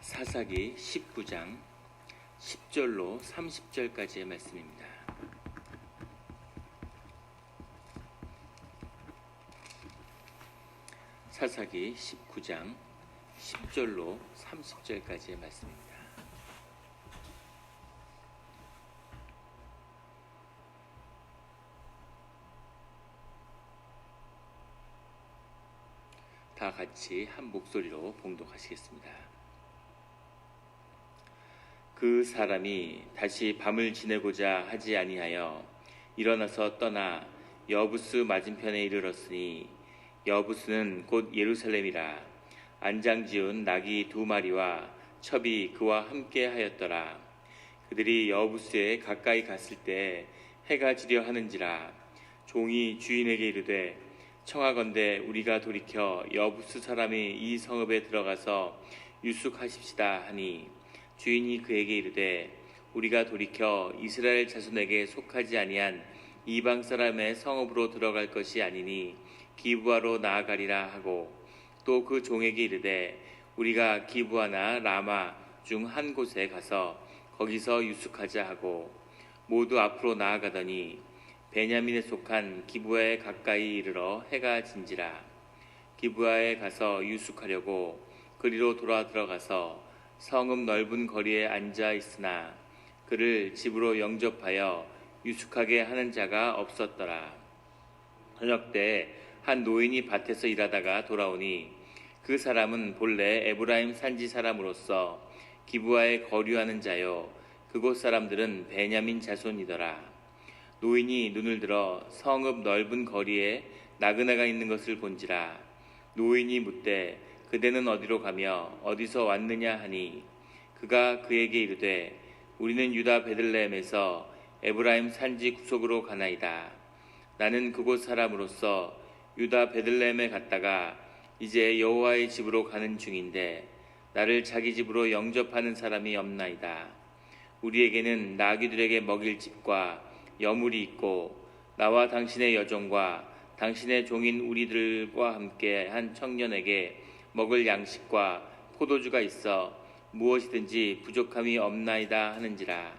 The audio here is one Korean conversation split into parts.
사사기 19장 10절로 30절까지의 말씀입니다. 사사기 19장 10절로 30절까지의 말씀입니다. 다 같이 한 목소리로 봉독하시겠습니다. 그 사람이 다시 밤을 지내고자 하지 아니하여 일어나서 떠나 여부스 맞은편에 이르렀으니 여부스는 곧 예루살렘이라. 안장지은 낙이 2마리와 첩이 그와 함께 하였더라. 그들이 여부스에 가까이 갔을 때 해가 지려 하는지라. 종이 주인에게 이르되 청하건대 우리가 돌이켜 여부스 사람이 이 성읍에 들어가서 유숙하십시다 하니, 주인이 그에게 이르되 우리가 돌이켜 이스라엘 자손에게 속하지 아니한 이방 사람의 성읍으로 들어갈 것이 아니니 기브아로 나아가리라 하고, 또 그 종에게 이르되 우리가 기브아나 라마 중 한 곳에 가서 거기서 유숙하자 하고, 모두 앞으로 나아가더니 베냐민에 속한 기브아에 가까이 이르러 해가 진지라. 기브아에 가서 유숙하려고 그리로 돌아 들어가서 성읍 넓은 거리에 앉아 있으나 그를 집으로 영접하여 유숙하게 하는 자가 없었더라. 저녁 때 한 노인이 밭에서 일하다가 돌아오니 그 사람은 본래 에브라임 산지 사람으로서 기브아에 거류하는 자요, 그곳 사람들은 베냐민 자손이더라. 노인이 눈을 들어 성읍 넓은 거리에 나그네가 있는 것을 본지라. 노인이 묻되 그대는 어디로 가며 어디서 왔느냐 하니, 그가 그에게 이르되 우리는 유다 베들레헴에서 에브라임 산지 구속으로 가나이다. 나는 그곳 사람으로서 유다 베들레헴에 갔다가 이제 여호와의 집으로 가는 중인데 나를 자기 집으로 영접하는 사람이 없나이다. 우리에게는 나귀들에게 먹일 집과 여물이 있고 나와 당신의 여종과 당신의 종인 우리들과 함께 한 청년에게 먹을 양식과 포도주가 있어 무엇이든지 부족함이 없나이다 하는지라.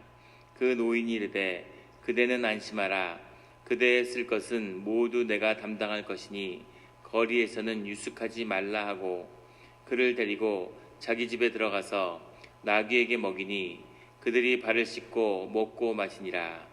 그 노인이 이르되 그대는 안심하라. 그대의 쓸 것은 모두 내가 담당할 것이니 거리에서는 유숙하지 말라 하고, 그를 데리고 자기 집에 들어가서 나귀에게 먹이니 그들이 발을 씻고 먹고 마시니라.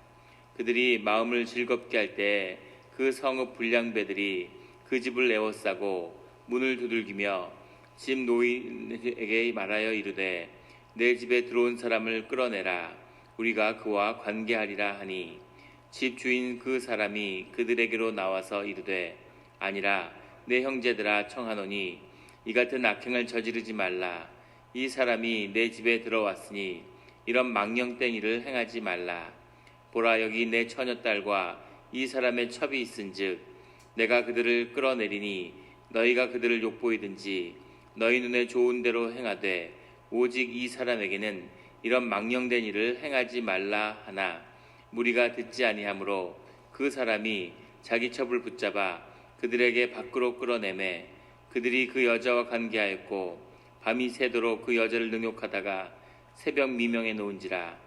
그들이 마음을 즐겁게 할 때 그 성읍 불량배들이 그 집을 에워싸고 문을 두들기며 집 노인에게 말하여 이르되 내 집에 들어온 사람을 끌어내라. 우리가 그와 관계하리라 하니, 집 주인 그 사람이 그들에게로 나와서 이르되 아니라 내 형제들아 청하노니 이 같은 악행을 저지르지 말라. 이 사람이 내 집에 들어왔으니 이런 망령된 일을 행하지 말라. 보라, 여기 내 처녀딸과 이 사람의 첩이 있은즉 내가 그들을 끌어내리니 너희가 그들을 욕보이든지 너희 눈에 좋은 대로 행하되 오직 이 사람에게는 이런 망령된 일을 행하지 말라 하나, 무리가 듣지 아니하므로 그 사람이 자기 첩을 붙잡아 그들에게 밖으로 끌어내매 그들이 그 여자와 관계하였고 밤이 새도록 그 여자를 능욕하다가 새벽 미명에 놓은지라.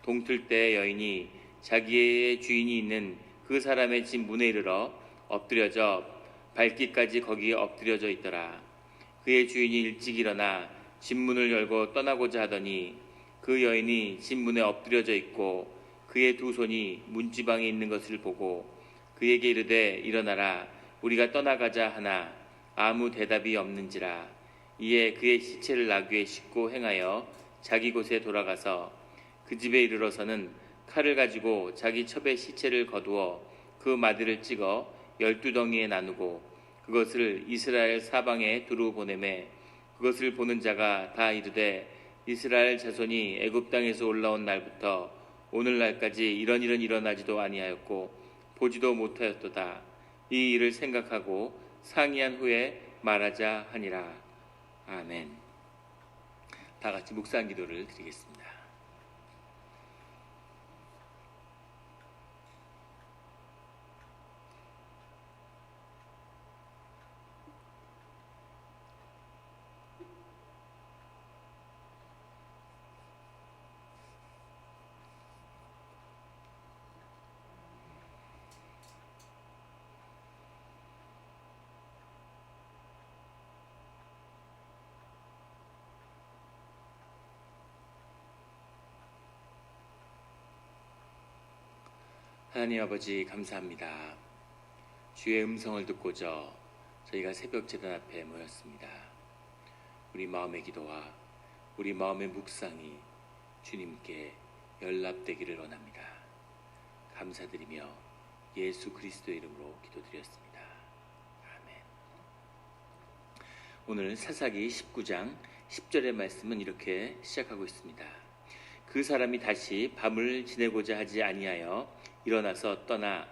동틀 때 여인이 자기의 주인이 있는 그 사람의 집 문에 이르러 엎드려져 발기까지 거기에 엎드려져 있더라. 그의 주인이 일찍 일어나 집 문을 열고 떠나고자 하더니 그 여인이 집 문에 엎드려져 있고 그의 두 손이 문지방에 있는 것을 보고 그에게 이르되 일어나라, 우리가 떠나가자 하나 아무 대답이 없는지라. 이에 그의 시체를 나귀에 싣고 행하여 자기 곳에 돌아가서 그 집에 이르러서는 칼을 가지고 자기 첩의 시체를 거두어 그 마디를 찍어 12덩이에 나누고 그것을 이스라엘 사방에 두루 보내매, 그것을 보는 자가 다 이르되 이스라엘 자손이 애굽 땅에서 올라온 날부터 오늘날까지 이런 일은 일어나지도 아니하였고 보지도 못하였도다. 이 일을 생각하고 상의한 후에 말하자 하니라. 아멘. 다 같이 묵상 기도를 드리겠습니다. 하나님 아버지 감사합니다. 주의 음성을 듣고자 저희가 새벽 제단 앞에 모였습니다. 우리 마음의 기도와 우리 마음의 묵상이 주님께 연락되기를 원합니다. 감사드리며 예수 그리스도의 이름으로 기도드렸습니다. 아멘. 오늘 사사기 19장 10절의 말씀은 이렇게 시작하고 있습니다. 그 사람이 다시 밤을 지내고자 하지 아니하여 일어나서 떠나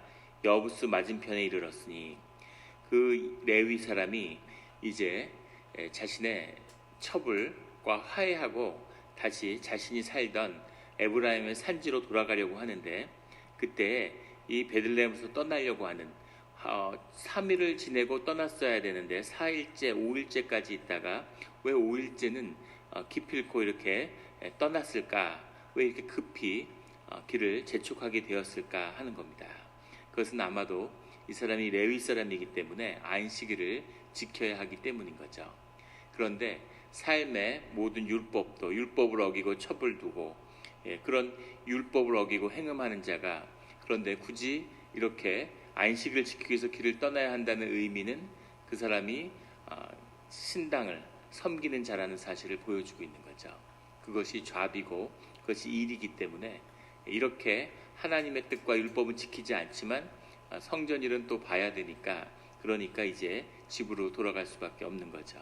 여부스 맞은편에 이르렀으니, 그 레위 사람이 이제 자신의 첩을과 화해하고 다시 자신이 살던 에브라임의 산지로 돌아가려고 하는데, 그때 이 베들레헴에서 떠나려고 하는 3일을 지내고 떠났어야 되는데 4일째 5일째까지 있다가 왜 5일째는 기필코 이렇게 떠났을까, 왜 이렇게 급히 길을 재촉하게 되었을까 하는 겁니다. 그것은 아마도 이 사람이 레위 사람이기 때문에 안식일을 지켜야 하기 때문인 거죠. 그런데 삶의 모든 율법도 율법을 어기고 첩을 두고 그런 율법을 어기고 행음하는 자가, 그런데 굳이 이렇게 안식을 지키기 위해서 길을 떠나야 한다는 의미는 그 사람이 신당을 섬기는 자라는 사실을 보여주고 있는 거죠. 그것이 죄이고 그것이 일이기 때문에 이렇게 하나님의 뜻과 율법은 지키지 않지만 성전일은 또 봐야 되니까, 그러니까 이제 집으로 돌아갈 수밖에 없는 거죠.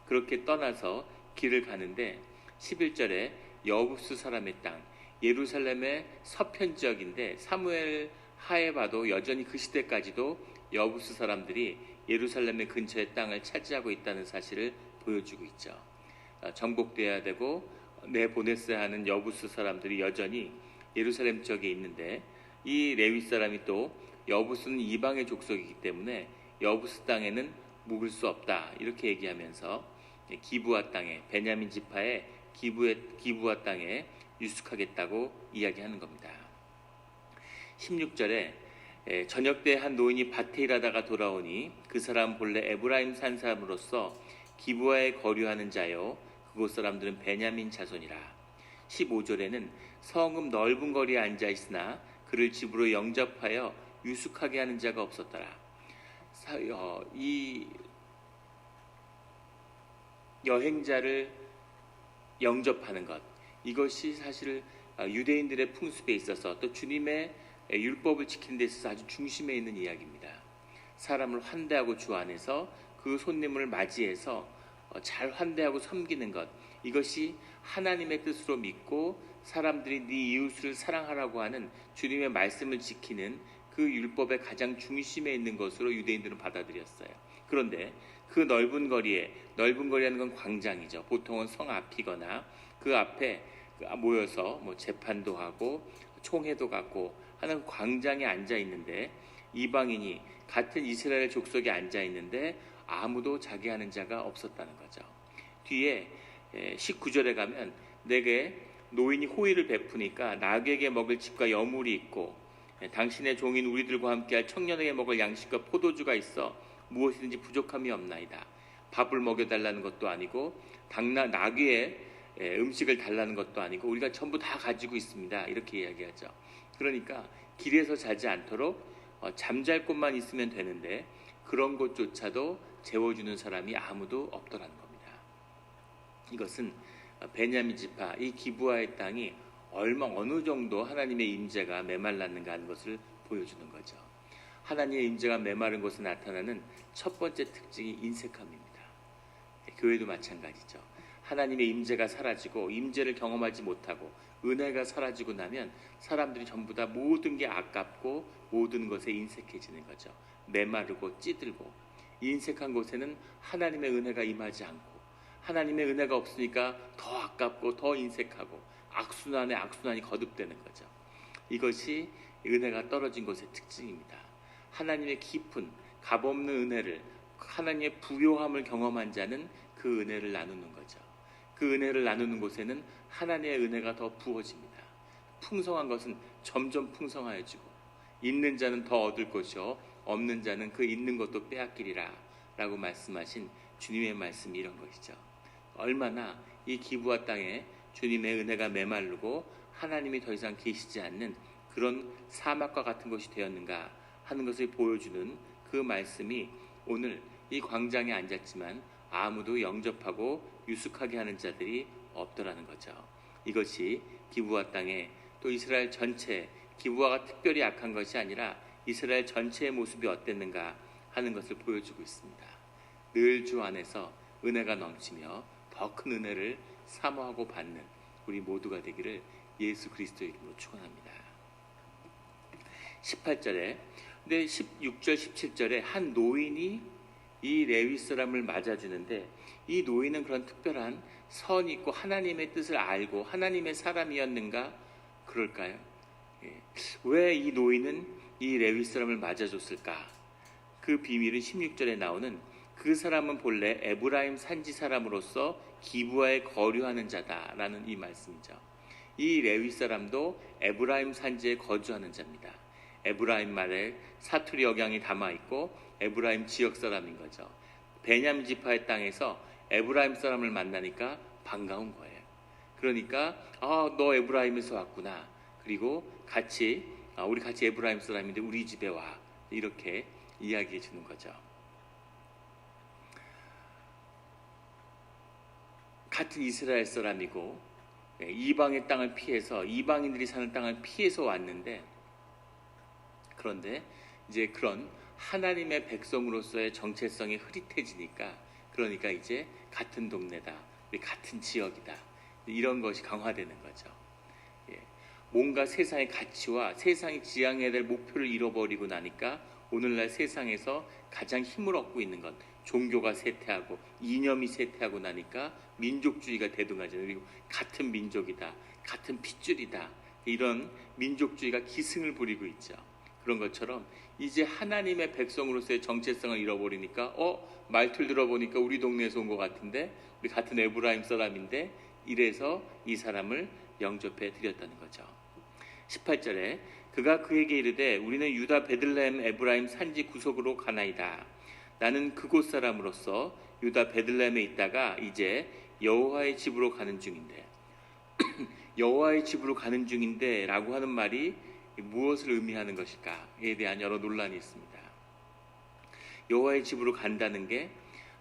그렇게 떠나서 길을 가는데 11절에 여부스 사람의 땅, 예루살렘의 서편 지역인데 사무엘 하에 봐도 여전히 그 시대까지도 여부스 사람들이 예루살렘의 근처의 땅을 차지하고 있다는 사실을 보여주고 있죠. 정복돼야 되고 내보냈어야 하는 여부스 사람들이 여전히 예루살렘 지역에 있는데, 이 레위 사람이 또 여부스는 이방의 족속이기 때문에 여부스 땅에는 묵을 수 없다 이렇게 얘기하면서 기브아 땅에, 베냐민 지파의 기브아 땅에 유숙하겠다고 이야기하는 겁니다. 16절에 저녁 때 한 노인이 밭에 일하다가 돌아오니 그 사람 본래 에브라임 산 사람으로서 기브아에 거류하는 자요, 그곳 사람들은 베냐민 자손이라. 15절에는 성읍 넓은 거리에 앉아 있으나 그를 집으로 영접하여 유숙하게 하는 자가 없었더라. 이 여행자를 영접하는 것, 이것이 사실 유대인들의 풍습에 있어서 또 주님의 율법을 지키는 데 있어서 아주 중심에 있는 이야기입니다. 사람을 환대하고 주 안에서 그 손님을 맞이해서 잘 환대하고 섬기는 것, 이것이 하나님의 뜻으로 믿고 사람들이 네 이웃을 사랑하라고 하는 주님의 말씀을 지키는 그 율법의 가장 중심에 있는 것으로 유대인들은 받아들였어요. 그런데 그 넓은 거리라는 건 광장이죠. 보통은 성 앞이거나 그 앞에 모여서 재판도 하고 총회도 갖고 하는 광장에 앉아 있는데, 이방인이 같은 이스라엘 족속에 앉아 있는데 아무도 자기 하는 자가 없었다는 거죠. 뒤에 19절에 가면 내게 노인이 호의를 베푸니까 나귀에게 먹을 집과 여물이 있고 당신의 종인 우리들과 함께할 청년에게 먹을 양식과 포도주가 있어 무엇이든지 부족함이 없나이다. 밥을 먹여달라는 것도 아니고 나귀의 음식을 달라는 것도 아니고 우리가 전부 다 가지고 있습니다. 이렇게 이야기하죠. 그러니까 길에서 자지 않도록 잠잘 곳만 있으면 되는데 그런 곳조차도 재워주는 사람이 아무도 없더라는 겁니다. 이것은 베냐민 지파 이 기브아의 땅이 어느 정도 하나님의 임재가 메말랐는가 하는 것을 보여주는 거죠. 하나님의 임재가 메마른 곳에 나타나는 첫 번째 특징이 인색함입니다. 교회도 마찬가지죠. 하나님의 임재가 사라지고 임재를 경험하지 못하고 은혜가 사라지고 나면 사람들이 전부 다 모든 게 아깝고 모든 것에 인색해지는 거죠. 메마르고 찌들고, 인색한 곳에는 하나님의 은혜가 임하지 않고 하나님의 은혜가 없으니까 더 아깝고 더 인색하고 악순환에 악순환이 거듭되는 거죠. 이것이 은혜가 떨어진 곳의 특징입니다. 하나님의 깊은 값없는 은혜를, 하나님의 부요함을 경험한 자는 그 은혜를 나누는 거죠. 그 은혜를 나누는 곳에는 하나님의 은혜가 더 부어집니다. 풍성한 것은 점점 풍성하여지고 있는 자는 더 얻을 것이요 없는 자는 그 있는 것도 빼앗기리라 라고 말씀하신 주님의 말씀이 이런 것이죠. 얼마나 이 기브아 땅에 주님의 은혜가 메마르고 하나님이 더 이상 계시지 않는 그런 사막과 같은 것이 되었는가 하는 것을 보여주는 그 말씀이 오늘 이 광장에 앉았지만 아무도 영접하고 유숙하게 하는 자들이 없더라는 거죠. 이것이 기브아 땅에 또 이스라엘 전체, 기브아가 특별히 악한 것이 아니라 이스라엘 전체의 모습이 어땠는가 하는 것을 보여주고 있습니다. 늘 주 안에서 은혜가 넘치며 더 큰 은혜를 사모하고 받는 우리 모두가 되기를 예수 그리스도의 이름으로 축원합니다. 18절에 근데 16절 17절에 한 노인이 이 레위 사람을 맞아주는데 이 노인은 그런 특별한 선이 있고 하나님의 뜻을 알고 하나님의 사람이었는가 그럴까요? 왜 이 노인은 이 레위 사람을 맞아줬을까? 그 비밀은 16절에 나오는 그 사람은 본래 에브라임 산지 사람으로서 기브아에 거류하는 자다라는 이 말씀이죠. 이 레위 사람도 에브라임 산지에 거주하는 자입니다. 에브라임 말에 사투리 억양이 담아 있고 에브라임 지역 사람인 거죠. 베냐민 지파의 땅에서 에브라임 사람을 만나니까 반가운 거예요. 그러니까 너 에브라임에서 왔구나. 그리고 우리 같이 에브라임 사람인데 우리 집에 와. 이렇게 이야기해 주는 거죠. 같은 이스라엘 사람이고 이방의 땅을 피해서 이방인들이 사는 땅을 피해서 왔는데 그런데 이제 그런 하나님의 백성으로서의 정체성이 흐릿해지니까 그러니까 이제 같은 동네다, 우리 같은 지역이다 이런 것이 강화되는 거죠. 뭔가 세상의 가치와 세상이 지향해야 될 목표를 잃어버리고 나니까 오늘날 세상에서 가장 힘을 얻고 있는 건 종교가 쇠퇴하고 이념이 쇠퇴하고 나니까 민족주의가 대등하잖아요. 그리고 같은 민족이다, 같은 핏줄이다 이런 민족주의가 기승을 부리고 있죠. 그런 것처럼 이제 하나님의 백성으로서의 정체성을 잃어버리니까 말투를 들어보니까 우리 동네에서 온 것 같은데 우리 같은 에브라임 사람인데 이래서 이 사람을 영접해 드렸다는 거죠. 18절에 그가 그에게 이르되 우리는 유다 베들레헴 에브라임 산지 구석으로 가나이다. 나는 그곳 사람으로서 유다 베들레헴에 있다가 이제 여호와의 집으로 가는 중인데 여호와의 집으로 가는 중인데 라고 하는 말이 무엇을 의미하는 것일까에 대한 여러 논란이 있습니다. 여호와의 집으로 간다는 게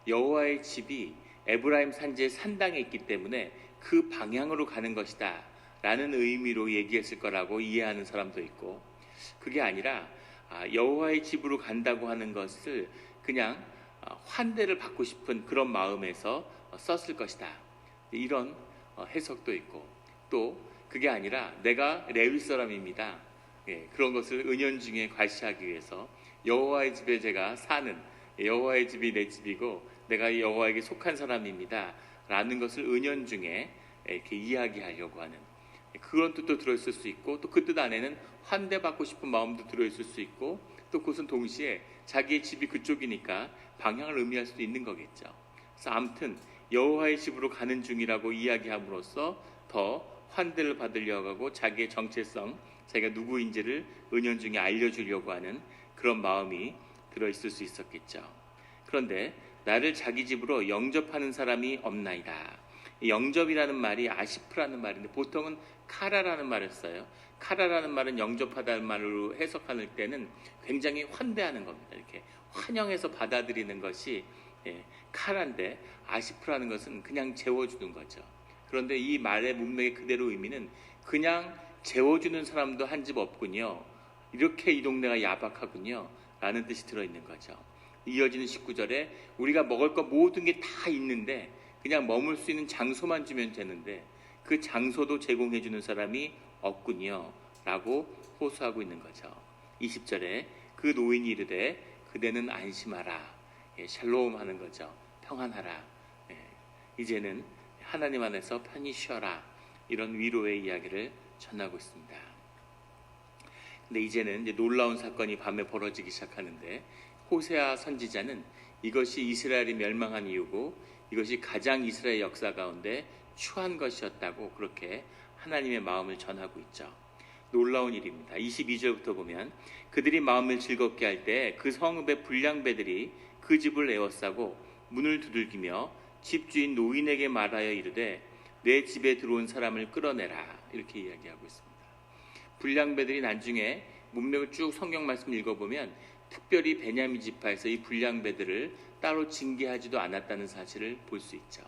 여호와의 집이 에브라임 산지의 산당에 있기 때문에 그 방향으로 가는 것이다 라는 의미로 얘기했을 거라고 이해하는 사람도 있고 그게 아니라 여호와의 집으로 간다고 하는 것을 그냥 환대를 받고 싶은 그런 마음에서 썼을 것이다 이런 해석도 있고 또 그게 아니라 내가 레위 사람입니다 그런 것을 은연중에 과시하기 위해서 여호와의 집에 제가 사는 여호와의 집이 내 집이고 내가 여호와에게 속한 사람입니다 라는 것을 은연중에 이렇게 이야기하려고 하는 그런 뜻도 들어있을 수 있고 또 그 뜻 안에는 환대받고 싶은 마음도 들어있을 수 있고 또 그것은 동시에 자기의 집이 그쪽이니까 방향을 의미할 수도 있는 거겠죠. 그래서 아무튼 여호와의 집으로 가는 중이라고 이야기함으로써 더 환대를 받으려고 하고 자기의 정체성 자기가 누구인지를 은연중에 알려주려고 하는 그런 마음이 들어있을 수 있었겠죠. 그런데 나를 자기 집으로 영접하는 사람이 없나이다. 영접이라는 말이 아시프라는 말인데 보통은 카라라는 말을 써요. 카라라는 말은 영접하다는 말로 해석할 때는 굉장히 환대하는 겁니다. 이렇게 환영해서 받아들이는 것이 카라인데 아시프라는 것은 그냥 재워주는 거죠. 그런데 이 말의 문맥의 그대로 의미는 그냥 재워주는 사람도 한 집 없군요. 이렇게 이 동네가 야박하군요. 라는 뜻이 들어있는 거죠. 이어지는 19절에 우리가 먹을 것 모든 게 다 있는데 그냥 머물 수 있는 장소만 주면 되는데 그 장소도 제공해주는 사람이 없군요. 라고 호소하고 있는 거죠. 20절에 그 노인이 이르되 그대는 안심하라. 샬롬 하는 거죠. 평안하라. 이제는 하나님 안에서 편히 쉬어라. 이런 위로의 이야기를 전하고 있습니다. 근데 이제는 이제 놀라운 사건이 밤에 벌어지기 시작하는데 호세아 선지자는 이것이 이스라엘이 멸망한 이유고 이것이 가장 이스라엘 역사 가운데 추한 것이었다고 그렇게 하나님의 마음을 전하고 있죠. 놀라운 일입니다. 22절부터 보면 그들이 마음을 즐겁게 할 때 그 성읍의 불량배들이 그 집을 에워싸고 문을 두들기며 집주인 노인에게 말하여 이르되 내 집에 들어온 사람을 끌어내라 이렇게 이야기하고 있습니다. 불량배들이 나중에 문맥을 쭉 성경 말씀 읽어보면 특별히 베냐민 지파에서 이 불량배들을 따로 징계하지도 않았다는 사실을 볼 수 있죠.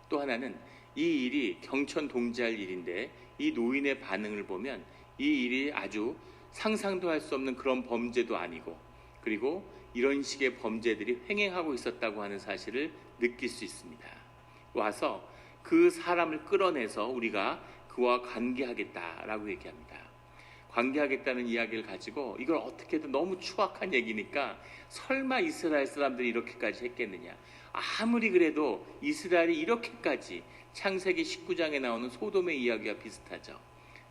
또 하나는 이 일이 경천동지할 일인데 이 노인의 반응을 보면 이 일이 아주 상상도 할 수 없는 그런 범죄도 아니고, 그리고 이런 식의 범죄들이 횡행하고 있었다고 하는 사실을 느낄 수 있습니다. 와서 그 사람을 끌어내서 우리가 그와 관계하겠다라고 얘기합니다. 관계하겠다는 이야기를 가지고 이걸 어떻게든 너무 추악한 얘기니까 설마 이스라엘 사람들이 이렇게까지 했겠느냐. 아무리 그래도 이스라엘이 이렇게까지 창세기 19장에 나오는 소돔의 이야기와 비슷하죠.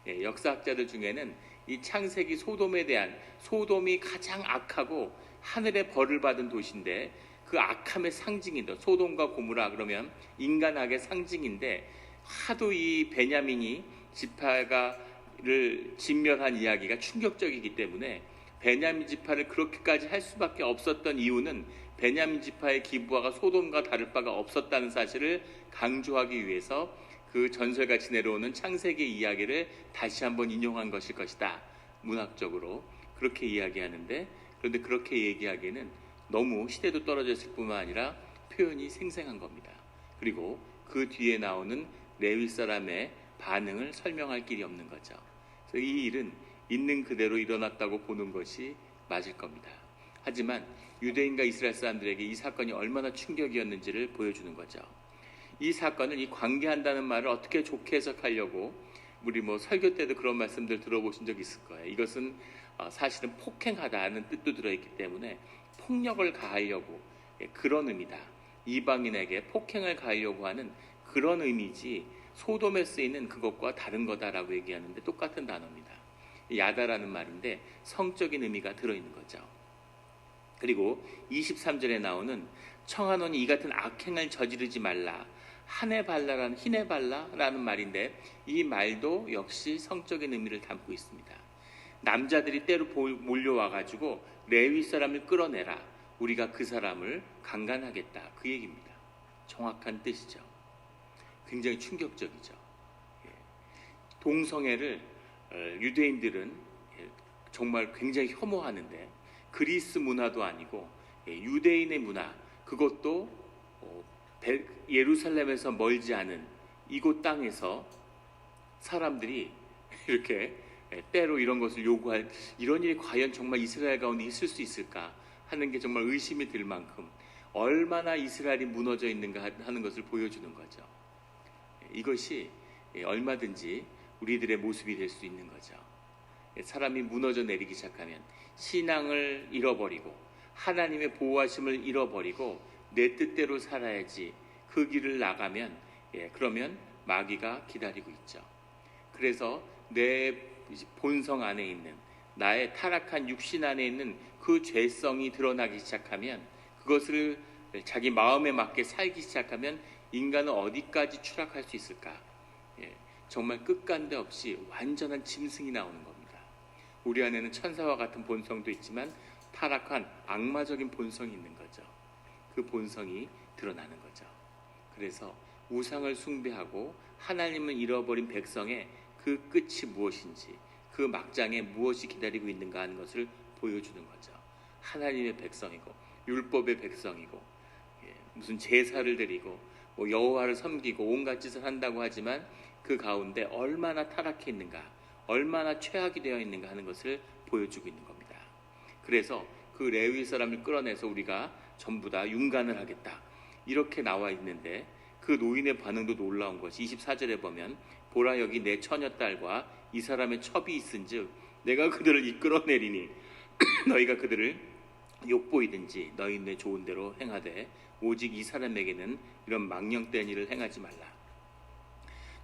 역사학자들 중에는 이 창세기 소돔에 대한, 소돔이 가장 악하고 하늘의 벌을 받은 도시인데 그 악함의 상징인데, 소돔과 고모라 그러면 인간악의 상징인데, 하도 이 베냐민이 지파를 진멸한 이야기가 충격적이기 때문에 베냐민 지파를 그렇게까지 할 수밖에 없었던 이유는 베냐민 지파의 기부화가 소돔과 다를 바가 없었다는 사실을 강조하기 위해서 그 전설같이 내려오는 창세기 이야기를 다시 한번 인용한 것일 것이다. 문학적으로 그렇게 이야기하는데, 그런데 그렇게 얘기하기에는 너무 시대도 떨어져 있을 뿐만 아니라 표현이 생생한 겁니다. 그리고 그 뒤에 나오는 레위 사람의 반응을 설명할 길이 없는 거죠. 그래서 이 일은 있는 그대로 일어났다고 보는 것이 맞을 겁니다. 하지만 유대인과 이스라엘 사람들에게 이 사건이 얼마나 충격이었는지를 보여주는 거죠. 이 사건을, 이 관계한다는 말을 어떻게 좋게 해석하려고 우리 설교 때도 그런 말씀들 들어보신 적 있을 거예요. 이것은 사실은 폭행하다는 뜻도 들어있기 때문에 폭력을 가하려고, 그런 의미다. 이방인에게 폭행을 가하려고 하는 그런 의미지 소돔에 쓰이는 그것과 다른 거다라고 얘기하는데 똑같은 단어입니다. 야다라는 말인데 성적인 의미가 들어있는 거죠. 그리고 23절에 나오는 청하노니 이 같은 악행을 저지르지 말라, 히네발라라는 말인데 이 말도 역시 성적인 의미를 담고 있습니다. 남자들이 때로 몰려와가지고 레위 사람을 끌어내라, 우리가 그 사람을 강간하겠다, 그 얘기입니다. 정확한 뜻이죠. 굉장히 충격적이죠. 동성애를 유대인들은 정말 굉장히 혐오하는데 그리스 문화도 아니고 유대인의 문화, 그것도 예루살렘에서 멀지 않은 이곳 땅에서 사람들이 이렇게 때로 이런 것을 요구할, 이런 일이 과연 정말 이스라엘 가운데 있을 수 있을까 하는 게 정말 의심이 들 만큼 얼마나 이스라엘이 무너져 있는가 하는 것을 보여주는 거죠. 이것이 얼마든지 우리들의 모습이 될 수 있는 거죠. 사람이 무너져 내리기 시작하면 신앙을 잃어버리고 하나님의 보호하심을 잃어버리고 내 뜻대로 살아야지 그 길을 나가면, 그러면 마귀가 기다리고 있죠. 그래서 내 본성 안에 있는, 나의 타락한 육신 안에 있는 그 죄성이 드러나기 시작하면, 그것을 자기 마음에 맞게 살기 시작하면 인간은 어디까지 추락할 수 있을까? 정말 끝간데 없이 완전한 짐승이 나오는 겁니다. 우리 안에는 천사와 같은 본성도 있지만 타락한 악마적인 본성이 있는 거죠. 그 본성이 드러나는 거죠. 그래서 우상을 숭배하고 하나님을 잃어버린 백성의 그 끝이 무엇인지, 그 막장에 무엇이 기다리고 있는가 하는 것을 보여주는 거죠. 하나님의 백성이고 율법의 백성이고, 무슨 제사를 드리고 여호와를 섬기고 온갖 짓을 한다고 하지만 그 가운데 얼마나 타락해 있는가, 얼마나 최악이 되어 있는가 하는 것을 보여주고 있는 겁니다. 그래서 그 레위 사람을 끌어내서 우리가 전부 다 융간을 하겠다, 이렇게 나와 있는데 그 노인의 반응도 놀라운 것이 24절에 보면 보라 여기 내 처녀딸과 이 사람의 첩이 있은즉 내가 그들을 이끌어내리니 너희가 그들을 욕보이든지 너희네 좋은 대로 행하되 오직 이 사람에게는 이런 망령된 일을 행하지 말라.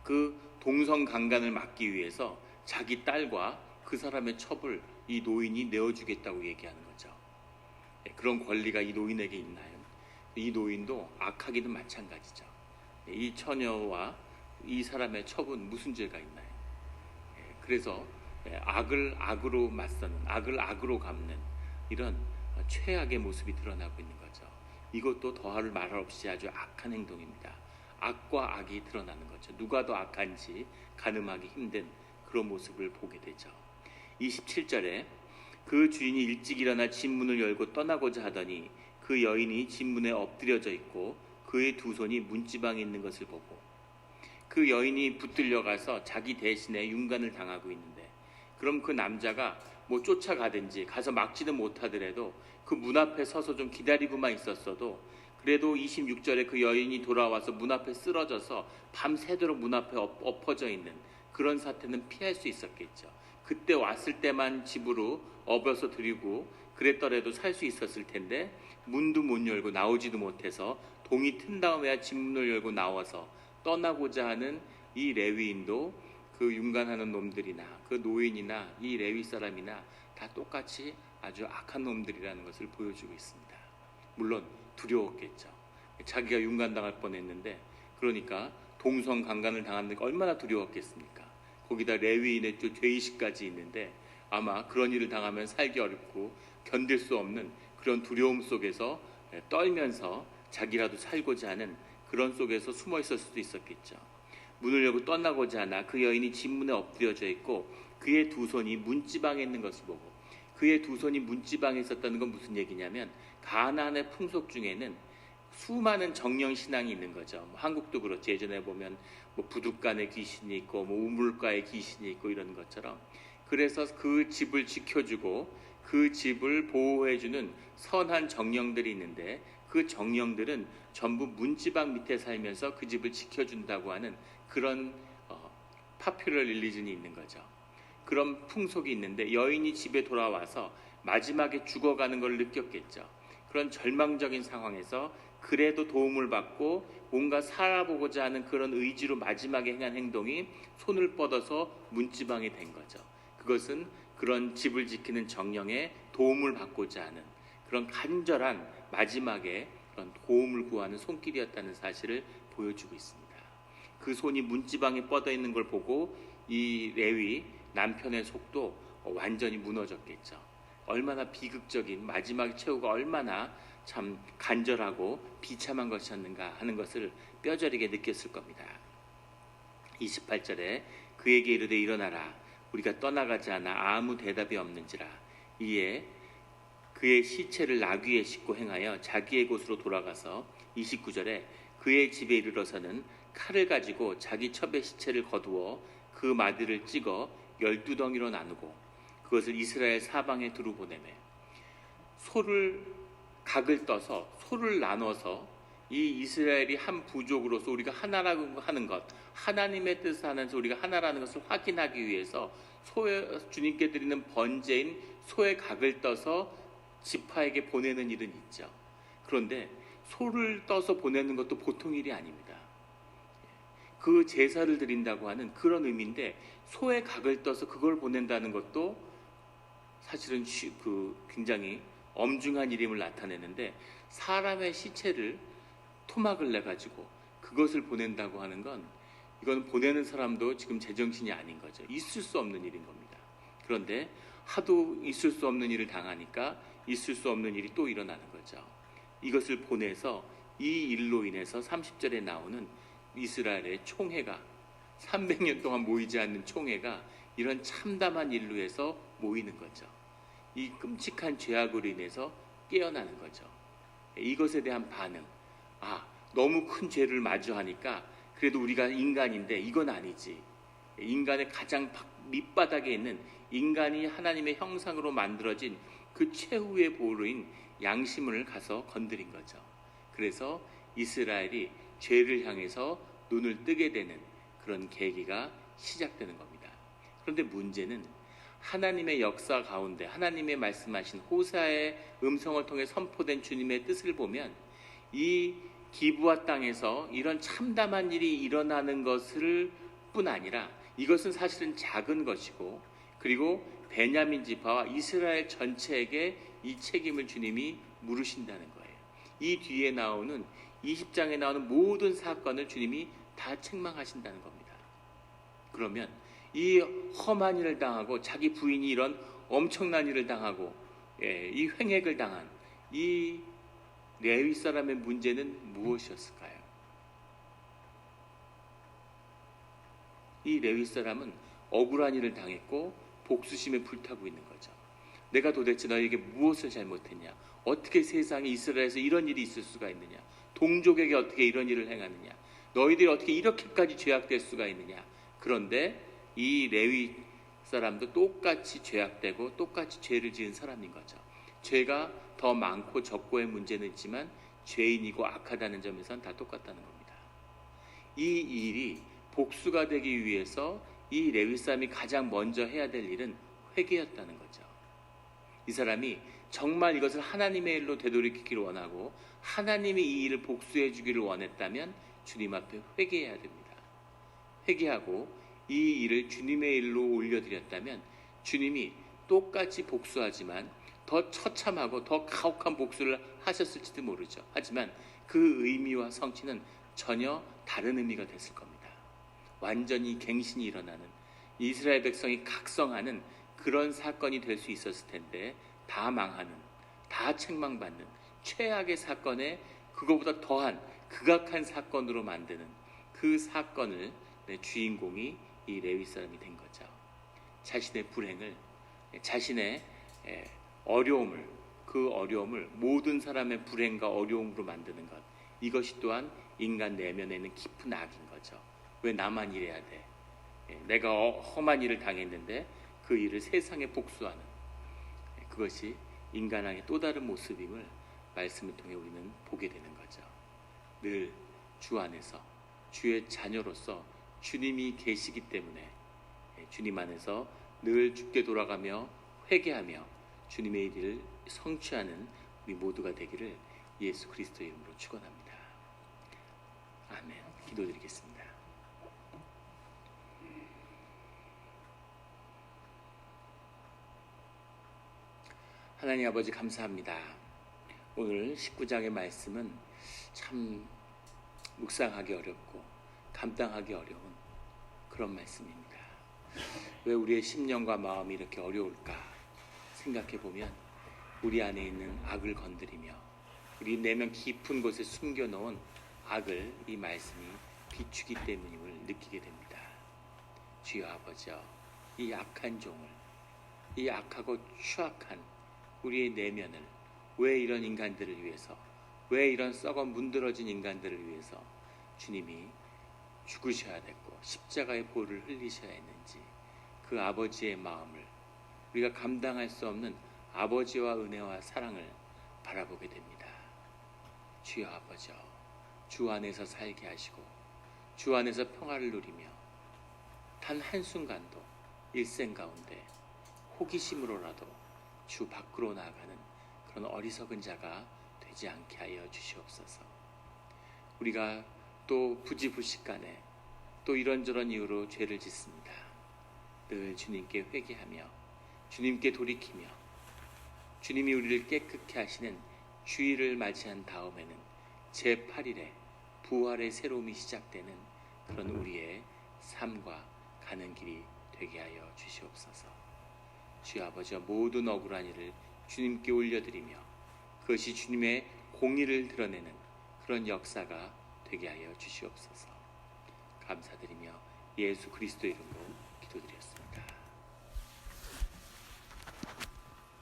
그 동성 강간을 막기 위해서 자기 딸과 그 사람의 첩을 이 노인이 내어주겠다고 얘기하는 거죠. 그런 권리가 이 노인에게 있나요? 이 노인도 악하기는 마찬가지죠. 이 처녀와 이 사람의 첩은 무슨 죄가 있나요? 그래서 악을 악으로 맞서는, 악을 악으로 갚는 이런 최악의 모습이 드러나고 있는 거죠. 이것도 더할 말 없이 아주 악한 행동입니다. 악과 악이 드러나는 거죠. 누가 더 악한지 가늠하기 힘든 그런 모습을 보게 되죠. 27절에 그 주인이 일찍 일어나 집 문을 열고 떠나고자 하더니 그 여인이 집 문에 엎드려져 있고 그의 두 손이 문지방에 있는 것을 보고 그 여인이 붙들려 가서 자기 대신에 윤관을 당하고 있는데, 그럼 그 남자가 뭐 쫓아가든지 가서 막지는 못하더라도 그 문 앞에 서서 좀 기다리고만 있었어도, 그래도 26절에 그 여인이 돌아와서 문 앞에 쓰러져서 밤새도록 문 앞에 엎어져 있는 그런 사태는 피할 수 있었겠죠. 그때 왔을 때만 집으로 업어서 드리고 그랬더라도 살 수 있었을 텐데, 문도 못 열고 나오지도 못해서 동이 튼 다음에야 집 문을 열고 나와서 떠나고자 하는 이 레위인도 그 윤관하는 놈들이나 그 노인이나 이 레위 사람이나 다 똑같이 아주 악한 놈들이라는 것을 보여주고 있습니다. 물론 두려웠겠죠. 자기가 윤관당할 뻔했는데, 그러니까 동성강간을 당하는 게 얼마나 두려웠겠습니까? 거기다 레위인의 또 죄의식까지 있는데 아마 그런 일을 당하면 살기 어렵고 견딜 수 없는 그런 두려움 속에서 떨면서 자기라도 살고자 하는 그런 속에서 숨어 있을 수도 있었겠죠. 문을 열고 떠나고자 하나 그 여인이 집 문에 엎드려져 있고 그의 두 손이 문지방에 있는 것을 보고, 그의 두 손이 문지방에 있었다는 건 무슨 얘기냐면, 가나안의 풍속 중에는 수많은 정령 신앙이 있는 거죠. 한국도 그렇지. 예전에 보면 뭐 부둣간에 귀신이 있고 뭐 우물가에 귀신이 있고 이런 것처럼, 그래서 그 집을 지켜주고 그 집을 보호해주는 선한 정령들이 있는데, 그 정령들은 전부 문지방 밑에 살면서 그 집을 지켜준다고 하는 그런 파퓰러 릴리전이 있는 거죠. 그런 풍속이 있는데, 여인이 집에 돌아와서 마지막에 죽어가는 걸 느꼈겠죠. 그런 절망적인 상황에서 그래도 도움을 받고 뭔가 살아보고자 하는 그런 의지로 마지막에 행한 행동이 손을 뻗어서 문지방이 된 거죠. 그것은 그런 집을 지키는 정령의 도움을 받고자 하는 그런 간절한 마지막에 그런 도움을 구하는 손길이었다는 사실을 보여주고 있습니다. 그 손이 문지방에 뻗어 있는 걸 보고 이 레위 남편의 속도 완전히 무너졌겠죠. 얼마나 비극적인 마지막 최후가 얼마나 참 간절하고 비참한 것이었는가 하는 것을 뼈저리게 느꼈을 겁니다. 28절에 그에게 이르되 일어나라, 우리가 떠나가지 않아 아무 대답이 없는지라. 이에 그의 시체를 나귀에 싣고 행하여 자기의 곳으로 돌아가서 29절에 그의 집에 이르러서는 칼을 가지고 자기 첩의 시체를 거두어 그 마디를 찍어 12덩이로 나누고 그것을 이스라엘 사방에 두루 보내매, 소를 각을 떠서 소를 나눠서 이 이스라엘이 한 부족으로서 우리가 하나라고 하는 것, 하나님의 뜻을 하면서 우리가 하나라는 것을 확인하기 위해서 주님께 드리는 번제인 소의 각을 떠서 지파에게 보내는 일은 있죠. 그런데 소를 떠서 보내는 것도 보통 일이 아닙니다. 그 제사를 드린다고 하는 그런 의미인데, 소의 각을 떠서 그걸 보낸다는 것도 사실은 굉장히 엄중한 일임을 나타내는데, 사람의 시체를 토막을 내가지고 그것을 보낸다고 하는 건, 이건 보내는 사람도 지금 제정신이 아닌 거죠. 있을 수 없는 일인 겁니다. 그런데 하도 있을 수 없는 일을 당하니까 있을 수 없는 일이 또 일어나는 거죠. 이것을 보내서 이 일로 인해서 30절에 나오는 이스라엘의 총회가 300년 동안 모이지 않는 총회가 이런 참담한 일로 해서 모이는 거죠. 이 끔찍한 죄악으로 인해서 깨어나는 거죠. 이것에 대한 반응, 너무 큰 죄를 마주하니까 그래도 우리가 인간인데 이건 아니지. 인간의 가장 밑바닥에 있는 인간이 하나님의 형상으로 만들어진 그 최후의 보루인 양심을 가서 건드린 거죠. 그래서 이스라엘이 죄를 향해서 눈을 뜨게 되는 그런 계기가 시작되는 겁니다. 그런데 문제는 하나님의 역사 가운데 하나님의 말씀하신 호사의 음성을 통해 선포된 주님의 뜻을 보면, 이 기브아 땅에서 이런 참담한 일이 일어나는 것을 뿐 아니라 이것은 사실은 작은 것이고, 그리고 베냐민 지파와 이스라엘 전체에게 이 책임을 주님이 물으신다는 거예요. 이 뒤에 나오는 20장에 나오는 모든 사건을 주님이 다 책망하신다는 겁니다. 그러면 이 험한 일을 당하고 자기 부인이 이런 엄청난 일을 당하고 이 횡액을 당한 이 레위 사람의 문제는 무엇이었을까요? 이 레위 사람은 억울한 일을 당했고 복수심에 불타고 있는 거죠. 내가 도대체 너에게 무엇을 잘못했냐? 어떻게 세상에 이스라엘에서 이런 일이 있을 수가 있느냐? 동족에게 어떻게 이런 일을 행하느냐? 너희들이 어떻게 이렇게까지 죄악될 수가 있느냐? 그런데 이 레위 사람도 똑같이 죄악되고 똑같이 죄를 지은 사람인 거죠. 죄가 더 많고 적고의 문제는 있지만 죄인이고 악하다는 점에서는 다 똑같다는 겁니다. 이 일이 복수가 되기 위해서 이 레위 사람이 가장 먼저 해야 될 일은 회개였다는 거죠. 이 사람이 정말 이것을 하나님의 일로 되돌이키기를 원하고 하나님이 이 일을 복수해 주기를 원했다면 주님 앞에 회개해야 됩니다. 회개하고 이 일을 주님의 일로 올려드렸다면 주님이 똑같이 복수하지만 더 처참하고 더 가혹한 복수를 하셨을지도 모르죠. 하지만 그 의미와 성취는 전혀 다른 의미가 됐을 겁니다. 완전히 갱신이 일어나는, 이스라엘 백성이 각성하는 그런 사건이 될 수 있었을 텐데 다 망하는, 다 책망받는 최악의 사건에 그거보다 더한 극악한 사건으로 만드는 그 사건을 주인공이 이 레위 사람이 된 거죠. 자신의 불행을, 자신의 어려움을, 그 어려움을 모든 사람의 불행과 어려움으로 만드는 것, 이것이 또한 인간 내면에 있는 깊은 악인 거죠. 왜 나만 이래야 돼? 내가 험한 일을 당했는데 그 일을 세상에 복수하는, 그것이 인간의 또 다른 모습임을 말씀을 통해 우리는 보게 되는 거죠. 늘 주 안에서 주의 자녀로서 주님이 계시기 때문에 주님 안에서 늘 주께 돌아가며 회개하며 주님의 일을 성취하는 우리 모두가 되기를 예수 그리스도 이름으로 축원합니다. 아멘. 기도드리겠습니다. 하나님 아버지 감사합니다. 오늘 19장의 말씀은 참 묵상하기 어렵고 감당하기 어려운 그런 말씀입니다. 왜 우리의 심령과 마음이 이렇게 어려울까 생각해 보면 우리 안에 있는 악을 건드리며 우리 내면 깊은 곳에 숨겨놓은 악을 이 말씀이 비추기 때문임을 느끼게 됩니다. 주여 아버지여, 이 악한 종을, 이 악하고 추악한 우리의 내면을 왜 이런 인간들을 위해서, 왜 이런 썩어 문드러진 인간들을 위해서 주님이 죽으셔야 됐고 십자가의 보를 흘리셔야 했는지, 그 아버지의 마음을, 우리가 감당할 수 없는 아버지와 은혜와 사랑을 바라보게 됩니다. 주여 아버지여, 주 안에서 살게 하시고 주 안에서 평화를 누리며 단 한순간도 일생 가운데 호기심으로라도 주 밖으로 나아가는 그런 어리석은 자가 되지 않게 하여 주시옵소서. 우리가 또 부지불식간에 또 이런저런 이유로 죄를 짓습니다. 늘 주님께 회개하며 주님께 돌이키며 주님이 우리를 깨끗게 하시는 주일을 맞이한 다음에는 제8일에 부활의 새로움이 시작되는 그런 우리의 삶과 가는 길이 되게 하여 주시옵소서. 주여 아버지와 모든 억울한 일을 주님께 올려드리며 그것이 주님의 공의를 드러내는 그런 역사가 되게 하여 주시옵소서. 감사드리며 예수 그리스도 이름으로 기도드렸습니다.